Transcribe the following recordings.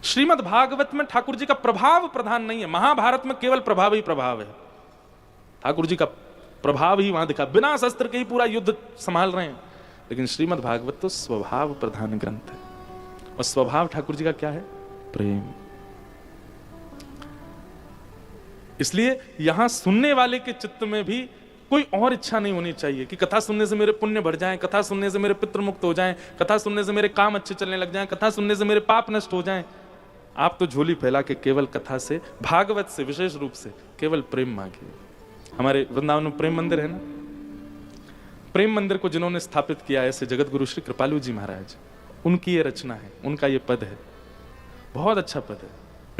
श्रीमद् भागवत में ठाकुर जी का प्रभाव प्रधान नहीं है। महाभारत में केवल प्रभाव ही प्रभाव है, ठाकुर जी का प्रभाव ही वहां दिखा, बिना शस्त्र के ही पूरा युद्ध संभाल रहे हैं। लेकिन श्रीमद् भागवत तो स्वभाव प्रधान ग्रंथ है, और स्वभाव ठाकुर जी का क्या है? प्रेम। इसलिए यहां सुनने वाले के चित्त में भी कोई और इच्छा नहीं होनी चाहिए कि कथा सुनने से मेरे पुण्य बढ़ जाएं, कथा सुनने से मेरे पितृ मुक्त हो जाएं, कथा सुनने से मेरे काम अच्छे चलने लग जाएं, कथा सुनने से मेरे पाप नष्ट हो जाएं। आप तो झोली फैला के केवल कथा से, भागवत से विशेष रूप से केवल प्रेम मांगिए। हमारे वृंदावन में प्रेम मंदिर है ना, प्रेम मंदिर को जिन्होंने स्थापित किया ऐसे जगत गुरु श्री कृपालु जी महाराज, उनकी ये रचना है, उनका ये पद है, बहुत अच्छा पद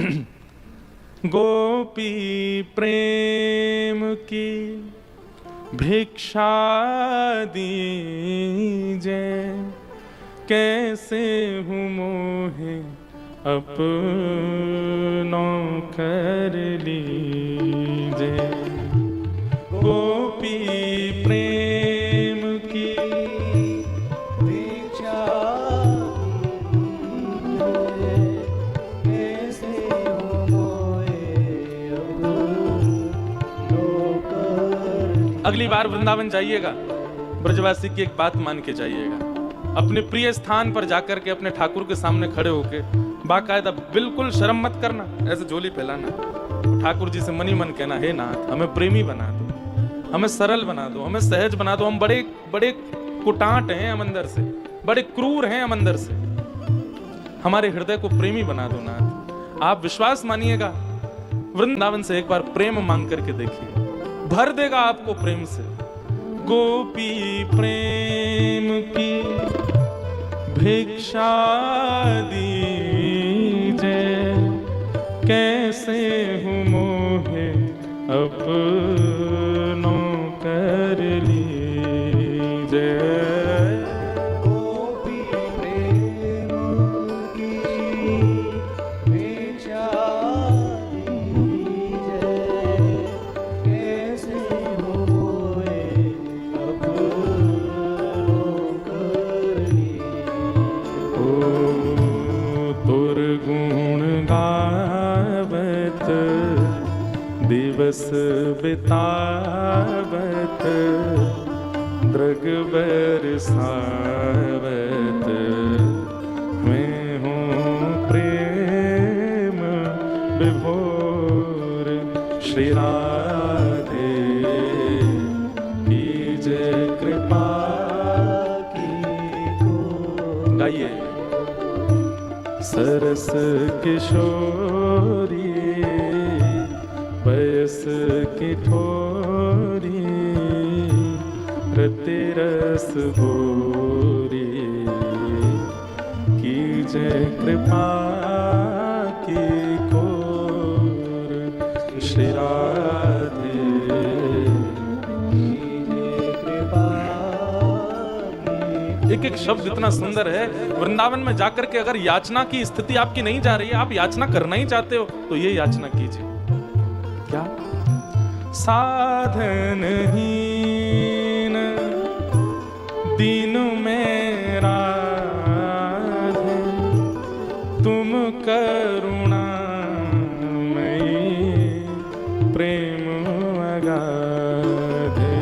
है। गोपी प्रेम की भिक्षा दीजे, कैसे हूँ मोहे अपनों कर लीजे। गोपी प्रेम की भिक्षा दीजे, कैसे हूँ मोहे अपनों कर। अगली बार वृंदावन जाइएगा, ब्रजवासी की एक बात मान के जाइएगा, अपने प्रिय स्थान पर जाकर के अपने ठाकुर के सामने खड़े होके बाकायदा बिल्कुल शर्म मत करना, ऐसे झोली फैलाना, ठाकुर जी से मनी मन कहना, हे नाथ हमें प्रेमी बना दो, हमें सरल बना दो, हमें सहज बना दो, हम बड़े बड़े कुटांट हैं हम अंदर से, बड़े क्रूर हैं हम अंदर से, हमारे हृदय को प्रेमी बना दो नाथ। आप विश्वास मानिएगा, वृंदावन से एक बार प्रेम मांग करके देखिए, भर देगा आपको प्रेम से। गोपी प्रेम की भिक्षा दीजे, कैसे हूँ मोहे अपनों कर लीजे। गोपी प्रेम की भिक्षा दीजे, कैसे हूँ मोहे अपनों कर लीजे। तुर गुण गावत दिवस बितावत, दृग बरसावत, मैं हूँ प्रेम विभोर श्री राधे, कीजे कृपा की को। गाइए। सरस किशोरी बयस की ठोरी, रति रस भोरी, कीजे कृपा की कोर श्री राधे, कीजे कृपा। एक एक शब्द इतना सुंदर है। वृंदावन में जाकर के अगर याचना की स्थिति आपकी नहीं जा रही है, आप याचना करना ही चाहते हो, तो ये याचना कीजिए। क्या? साधन हीन दीन में राधे, तुम करुणामयी प्रेम अगाधे।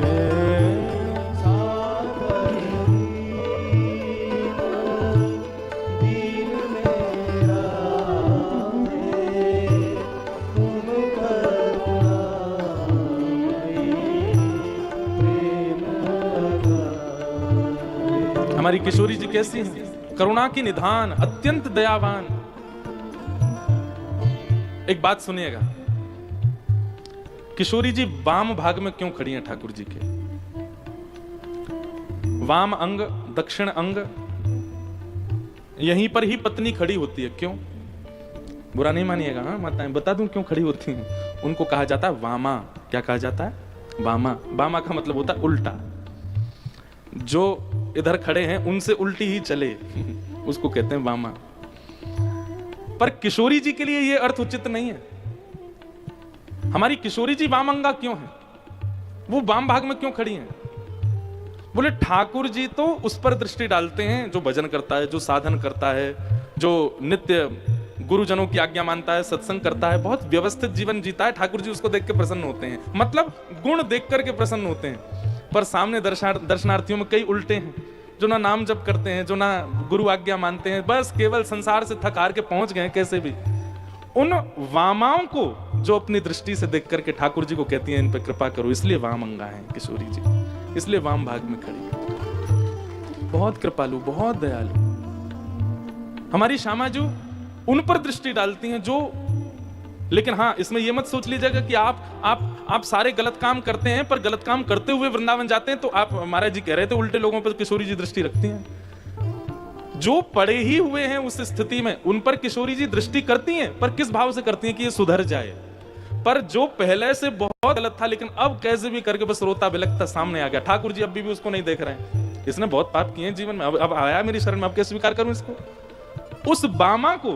हमारी किशोरी जी कैसी हैं? करुणा की निधान, अत्यंत दयावान। एक बात सुनिएगा, किशोरी जी वाम भाग में क्यों खड़ी हैं ठाकुर जी के? वाम अंग, दक्षिण अंग, यहीं पर ही पत्नी खड़ी होती है। क्यों? बुरा नहीं मानिएगा, हाँ माताएं, बता दूं क्यों खड़ी होती हैं। उनको कहा जाता है वामा। क्या कहा जाता है? वामा। वामा का मतलब होता है उल्टा। जो इधर खड़े हैं उनसे उल्टी ही चले, उसको कहते हैं वामा। पर किशोरी जी के लिए यह अर्थ उचित नहीं है। हमारी किशोरी जी वामंगा क्यों है? वो वाम भाग में क्यों खड़ी हैं? बोले ठाकुर जी तो उस पर दृष्टि डालते हैं जो भजन करता है, जो साधन करता है, जो नित्य गुरुजनों की आज्ञा मानता है, सत्संग करता है, बहुत व्यवस्थित जीवन जीता है, ठाकुर जी उसको देख के प्रसन्न होते हैं, मतलब गुण देख करके प्रसन्न होते हैं। पर सामने दर्शनार्थियों में कई उल्टे हैं, जो ना नाम जप करते हैं, जो ना गुरु आज्ञा मानते हैं, बस केवल संसार से थक हार के पहुंच गए कैसे भी। उन वामाओं को जो अपनी दृष्टि से देख करके ठाकुर जी को कहती हैं इन पे कृपा करो, इसलिए वाम अंगा है किशोरी जी, इसलिए वाम भाग में खड़ी है। बहुत कृपालु, बहुत दयालु हमारी श्यामा जी उन पर दृष्टि डालती हैं जो, लेकिन हाँ इसमें यह मत सोच लीजिएगा कि आप सारे गलत काम करते हैं, पर गलत काम करते हुए वृंदावन जाते हैं तो आप, महाराज जी कह रहे थे, उल्टे लोगों पर किशोरी जी दृष्टि रखती हैं। जो पड़े ही हुए हैं उस स्थिति में उन पर किशोरी जी दृष्टि करती हैं, पर किस भाव से करती हैं कि ये सुधर जाए। पर जो पहले से बहुत गलत था लेकिन अब कैसे भी करके बस रोता बिलखता सामने आ गया, ठाकुर जी अभी भी उसको नहीं देख रहे हैं, इसने बहुत पाप किए हैं जीवन में, अब आया मेरी शरण में, अब कैसे स्वीकार करूं इसको। उस बामा को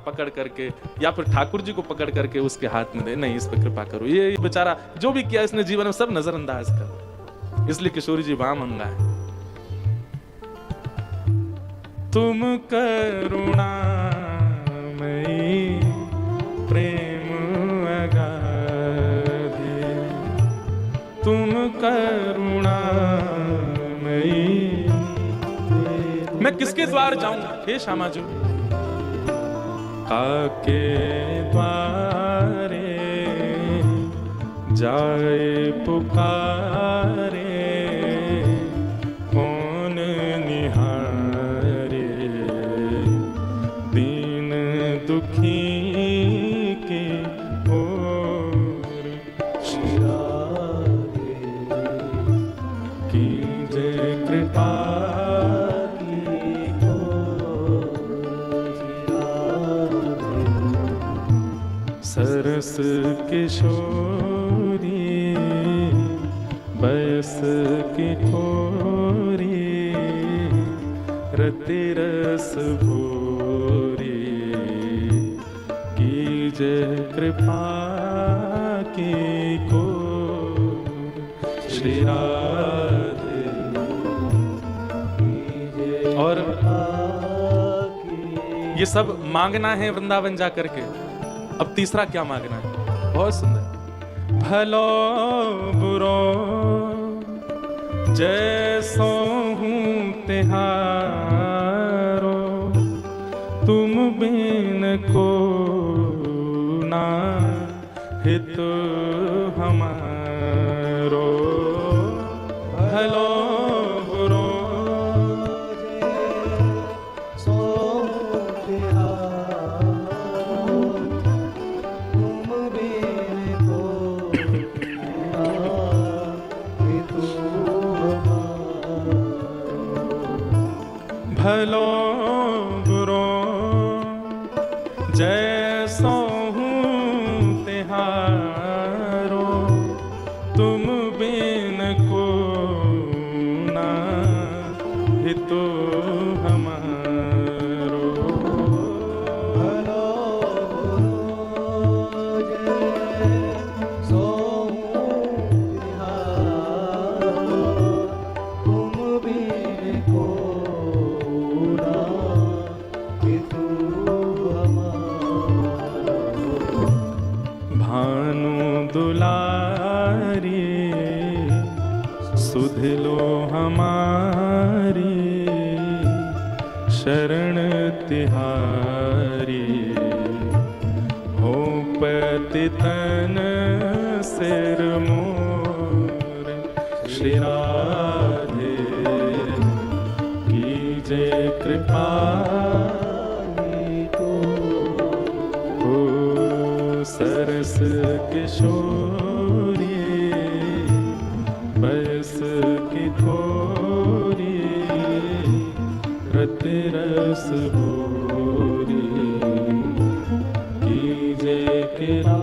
पकड़ करके या फिर ठाकुर जी को पकड़ करके उसके हाथ में दे, नहीं इस पे कृपा करो, ये बेचारा जो भी किया इसने जीवन में सब नजरअंदाज कर, इसलिए किशोरी जी वाम अंगा है। तुम करुणामयी प्रेम अगाधे, तुम करुणामयी, मैं किसके द्वार जाऊं हे श्यामा जी, काके द्वारे जाए पुकारे, कौन निहारे दीन दुखी के ओर, कीजिए कृपा सरस किशोरी बयस की ठोरी, रति रस भूरी, कीजिए कृपा की को श्री राधे। और ये सब मांगना है वृंदावन जा करके। अब तीसरा क्या मांगना है, बहुत सुंदर। भलो बुरो जैसो हूँ तिहारो, तुम बिन को ना हित हमारो। भलो बुरो भलो बुरो जैसो हूँ तिहारो, तुम बिन को ना हितो हमारो। भलो बुरो जैसो हूँ तिहारो, तुम बिन को दुलारी सुध लो हमारी, शरण तिहारी, हो पतितन सिर मोर, श्री राधे कीजिए कृपा सरस किशोरी बयस की ठोरी, रति रस भूरी, कीजिए कृपा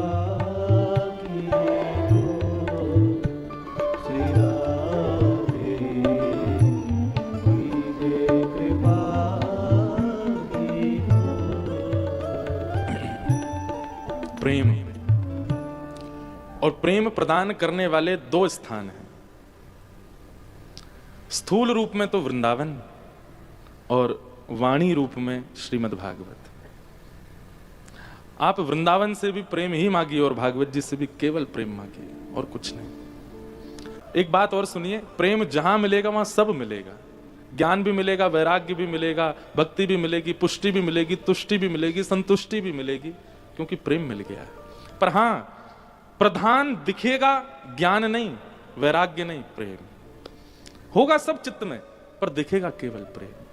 श्री राधे कीजिए कृपा। प्रेम और प्रेम प्रदान करने वाले दो स्थान हैं, स्थूल रूप में तो वृंदावन और वाणी रूप में श्रीमद् भागवत। आप वृंदावन से भी प्रेम ही मांगिए और भागवत जी से भी केवल प्रेम मांगिए और कुछ नहीं। एक बात और सुनिए, प्रेम जहां मिलेगा वहां सब मिलेगा। ज्ञान भी मिलेगा, वैराग्य भी मिलेगा, भक्ति भी मिलेगी, पुष्टि भी मिलेगी, तुष्टि भी मिलेगी, संतुष्टि भी मिलेगी, क्योंकि प्रेम मिल गया है। पर हां, प्रधान दिखेगा ज्ञान नहीं, वैराग्य नहीं, प्रेम होगा सब चित्त में, पर दिखेगा केवल प्रेम।